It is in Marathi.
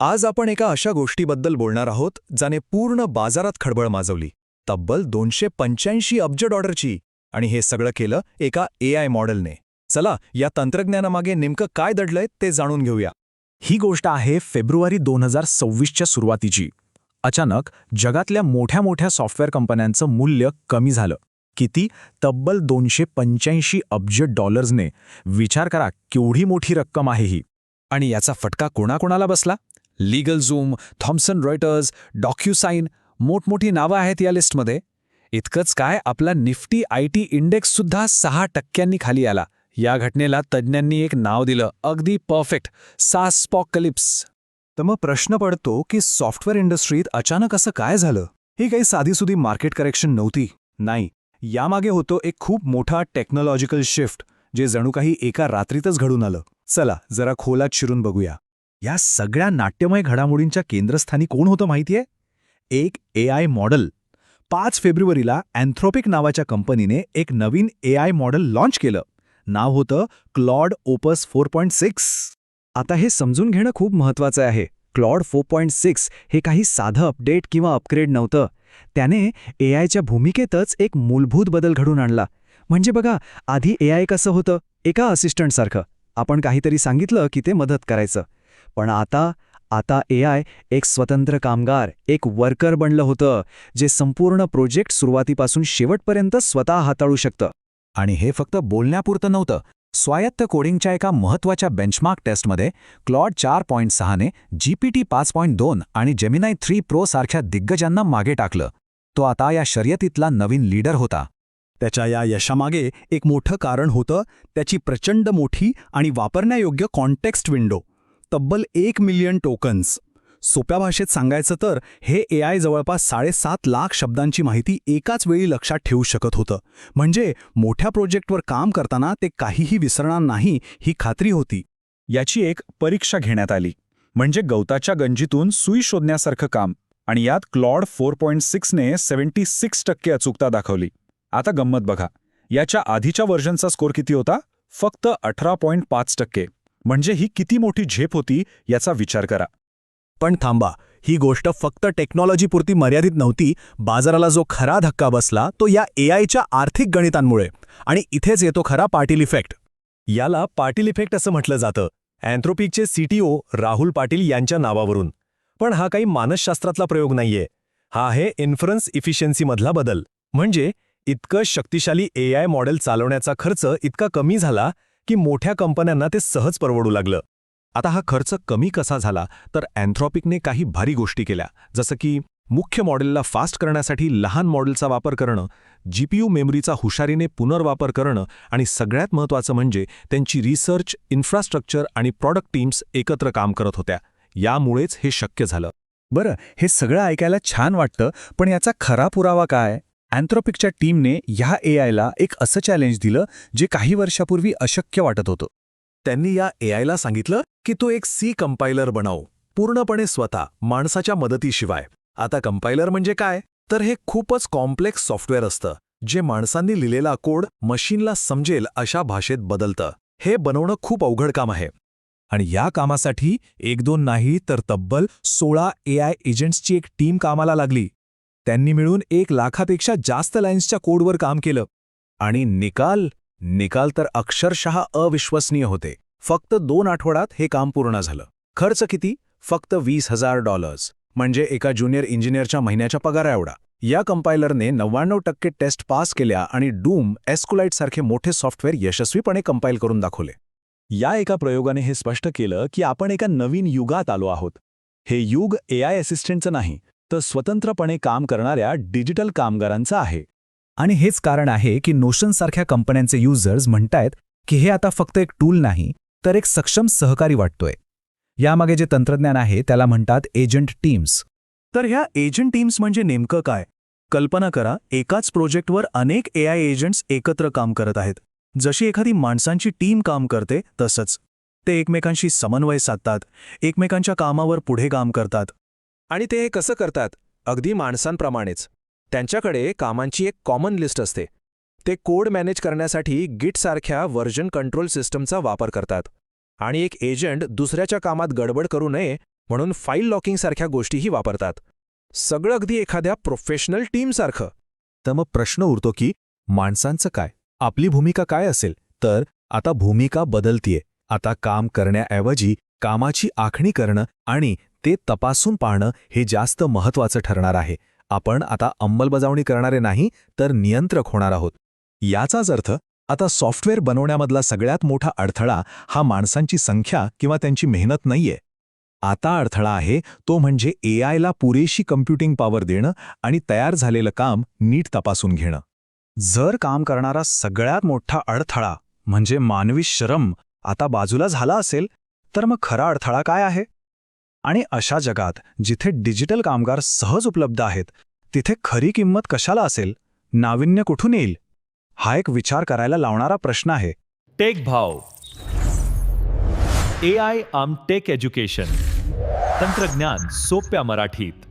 आज आपण एका अशा गोष्टीबद्दल बोलणार आहोत ज्याने पूर्ण बाजारात खळबळ माजवली. तब्बल 285 अब्ज डॉलरची. आणि हे सगळं केलं एका AI मॉडेलने. चला या तंत्रज्ञानामागे नेमकं काय दडलंय ते जाणून घेऊया. ही गोष्ट आहे फेब्रुवारी 2026च्या सुरुवातीची. अचानक जगातल्या मोठ्या मोठ्या सॉफ्टवेअर कंपन्यांचं मूल्य कमी झालं. किती? तब्बल 285 अब्ज डॉलर्सने. विचार करा केवढी मोठी रक्कम आहे ही. आणि याचा फटका कोणाकोणाला बसला? LegalZoom, थॉम्सन रॉयटर्स, DocuSign, मोठमोठी नावं आहेत या लिस्टमध्ये. इतकंच काय, आपला निफ्टी IT इंडेक्ससुद्धा 6% खाली आला. या घटनेला तज्ज्ञांनी एक नाव दिलं, अगदी परफेक्ट, सास्पॉकलिप्स. तर मग प्रश्न पडतो की सॉफ्टवेअर इंडस्ट्रीत अचानक असं काय झालं? ही काही साधीसुधी मार्केट करेक्शन नव्हती. नाही, यामागे होतो एक खूप मोठा टेक्नॉलॉजिकल शिफ्ट, जे जणू काही एका रात्रीतच घडून आलं. चला जरा खोलात शिरून बघूया. या सगळ्या नाट्यमय घडामोडींच्या केंद्रस्थानी कोण होतं माहितीये? एक AI मॉडेल. 5 फेब्रुवारीला अँथ्रोपिक नावाच्या कंपनीने एक नवीन AI मॉडेल लॉन्च केलं. नाव होतं क्लॉड ओपस 4.6. आता हे समजून घेणं खूप महत्त्वाचं आहे. क्लॉड 4.6 हे काही साधं अपडेट किंवा अपग्रेड नव्हतं. त्याने AIच्या भूमिकेतच एक मूलभूत बदल घडून आणला. म्हणजे बघा, आधी AI कसं होतं? एका असिस्टंटसारखं. आपण काहीतरी सांगितलं की ते मदत करायचं. पण आता AI एक स्वतंत्र कामगार, एक वर्कर बनलं होतं, जे संपूर्ण प्रोजेक्ट सुरुवातीपासून शेवटपर्यंत स्वतः हाताळू शकतं. आणि हे फक्त बोलण्यापुरतं नव्हतं. स्वायत्त कोडिंगच्या एका महत्त्वाच्या बेंचमार्क टेस्टमध्ये क्लॉड 4.6ने GPT 5.2 आणि जेमिनाय 3 प्रो सारख्या दिग्गजांना मागे टाकलं. तो आता या शर्यतीतला नवीन लीडर होता. त्याच्या या यशामागे एक मोठं कारण होतं त्याची प्रचंड मोठी आणि वापरण्यायोग्य कॉन्टेक्स्ट विंडो. तब्बल 1 मिलियन टोकन्स. सोप्या भाषेत सांगायचं तर हे AI जवळपास 7.5 लाख शब्दांची माहिती एकाच वेळी लक्षात ठेवू शकत होतं. म्हणजे मोठ्या प्रोजेक्टवर काम करताना ते काहीही विसरणार नाही ही खात्री होती. याची एक परीक्षा घेण्यात आली. म्हणजे गवताच्या गंजीतून सुई शोधण्यासारखं काम. आणि यात क्लॉड 4.6ने 76% अचूकता दाखवली. आता गंमत बघा, याच्या आधीच्या व्हर्जनचा स्कोर किती होता? फक्त 18.5%. म्हणजे ही किती मोठी झेप होती याचा विचार करा. पण थांबा, ही गोष्ट फक्त टेक्नॉलॉजीपुरती मर्यादित नव्हती. बाजाराला जो खरा धक्का बसला तो या AIच्या आर्थिक गणितांमुळे. आणि इथेच येतो खरा पाटील इफेक्ट. याला पाटील इफेक्ट असं म्हटलं जातं. अँथ्रोपिकचे CTO राहुल पाटील यांच्या नावावरून. पण हा काही मानसशास्त्रातला प्रयोग नाहीये. हा आहे इन्फरन्स इफिशियन्सीमधला बदल. म्हणजे इतकं शक्तिशाली AI मॉडेल चालवण्याचा खर्च इतका कमी झाला की मोठ्या कंपन्यांना ते सहज परवडू लागलं. आता हा खर्च कमी कसा झाला तर अँथ्रोपिकने काही भारी गोष्टी केल्या. जसं की मुख्य मॉडेलला फास्ट करण्यासाठी लहान मॉडेलचा वापर करणं, GPU मेमरीचा हुशारीने पुनर्वापर करणं आणि सगळ्यात महत्त्वाचं म्हणजे त्यांची रिसर्च, इन्फ्रास्ट्रक्चर आणि प्रॉडक्ट टीम्स एकत्र काम करत होत्या. यामुळेच हे शक्य झालं. बरं, हे सगळं ऐकायला छान वाटतं, पण याचा खरा पुरावा काय? अँथ्रोपिकच्या टीमने ह्या AIला एक असं चॅलेंज दिलं जे काही वर्षापूर्वी अशक्य वाटत होतं. त्यांनी या AIला सांगितलं की तो एक C कंपायलर बनव, पूर्णपणे स्वतः, माणसाच्या मदतीशिवाय. आता कंपायलर म्हणजे काय? तर हे खूपच कॉम्प्लेक्स सॉफ्टवेअर असतं, जे माणसांनी लिहिलेला कोड मशीनला समजेल अशा भाषेत बदलतं. हे बनवणं खूप अवघड काम आहे. आणि या कामासाठी 1-2 नाही तर तब्बल 16 AI एजंट्सची एक टीम कामाला लागली. त्यांनी मिळून 1 लाखापेक्षा जास्त लाईन्सच्या कोडवर काम केलं. आणि निकाल तर अक्षरशः अविश्वसनीय होते. फक्त 2 आठवड्यात हे काम पूर्ण झालं. खर्च किती? फक्त $20,000. म्हणजे एका ज्युनियर इंजिनिअरच्या महिन्याच्या पगाराएवढा. या कंपायलरने 99% टेस्ट पास केल्या आणि डूम, एस्कुलाइट सारखे मोठे सॉफ्टवेअर यशस्वीपणे कंपाईल करून दाखवले. या एका प्रयोगाने हे स्पष्ट केलं की आपण एका नवीन युगात आलो आहोत. हे युग AI असिस्टंटचं नाही, तर स्वतंत्रपणे काम करणाऱ्या डिजिटल कामगारांचं आहे. आणि हेच कारण आहे की नोशनसारख्या कंपन्यांचे युजर्स म्हणतायत की हे आता फक्त एक टूल नाही, तर एक सक्षम सहकारी वाटतोय. यामागे जे तंत्रज्ञान आहे त्याला म्हणतात एजंट टीम्स. तर ह्या एजंट टीम्स म्हणजे नेमकं काय? कल्पना करा, एकाच प्रोजेक्टवर अनेक AI एजंट्स एकत्र काम करत आहेत. जशी एखादी माणसांची टीम काम करते तसंच. ते एकमेकांशी समन्वय साधतात, एकमेकांच्या कामावर पुढे काम करतात. आणि ते कसं करतात? अगदी माणसांप्रमाणेच. त्यांच्याकडे कामांची एक कॉमन लिस्ट असते. ते कोड मॅनेज करण्यासाठी गिटसारख्या व्हर्जन कंट्रोल सिस्टमचा वापर करतात. आणि एक एजंट दुसऱ्याच्या कामात गडबड करू नये म्हणून फाईल लॉकिंगसारख्या गोष्टीही वापरतात. सगळं अगदी एखाद्या प्रोफेशनल टीमसारखं. तर मग प्रश्न उरतो की माणसांचं काय? आपली भूमिका काय असेल? तर आता भूमिका बदलतीये. आता काम करण्याऐवजी कामाची आखणी करणं आणि ते तपासून पाहणं हे जास्त महत्त्वाचं ठरणार आहे. आपण आता अंमलबजावणी करणारे नाही तर नियंत्रक होणार आहोत. याचाच अर्थ आता सॉफ्टवेअर बनवण्यामधला सगळ्यात मोठा अडथळा हा माणसांची संख्या किंवा त्यांची मेहनत नाहीये. आता अडथळा आहे तो म्हणजे एआयला पुरेशी कम्प्युटिंग पॉवर देणं आणि तयार झालेलं काम नीट तपासून घेणं. जर काम करणारा सगळ्यात मोठा अडथळा म्हणजे मानवी श्रम आता बाजूला झाला असेल तर मग खरा अडथळा काय आहे? आणि अशा जगात जिथे डिजिटल कामगार सहज उपलब्ध आहेत तिथे खरी किंमत कशाला असेल? नाविन्य कुठून येईल? हा एक विचार करायला लावणारा प्रश्न आहे. टेक भाव. AI tech education. तंत्रज्ञान सोप्या मराठीत.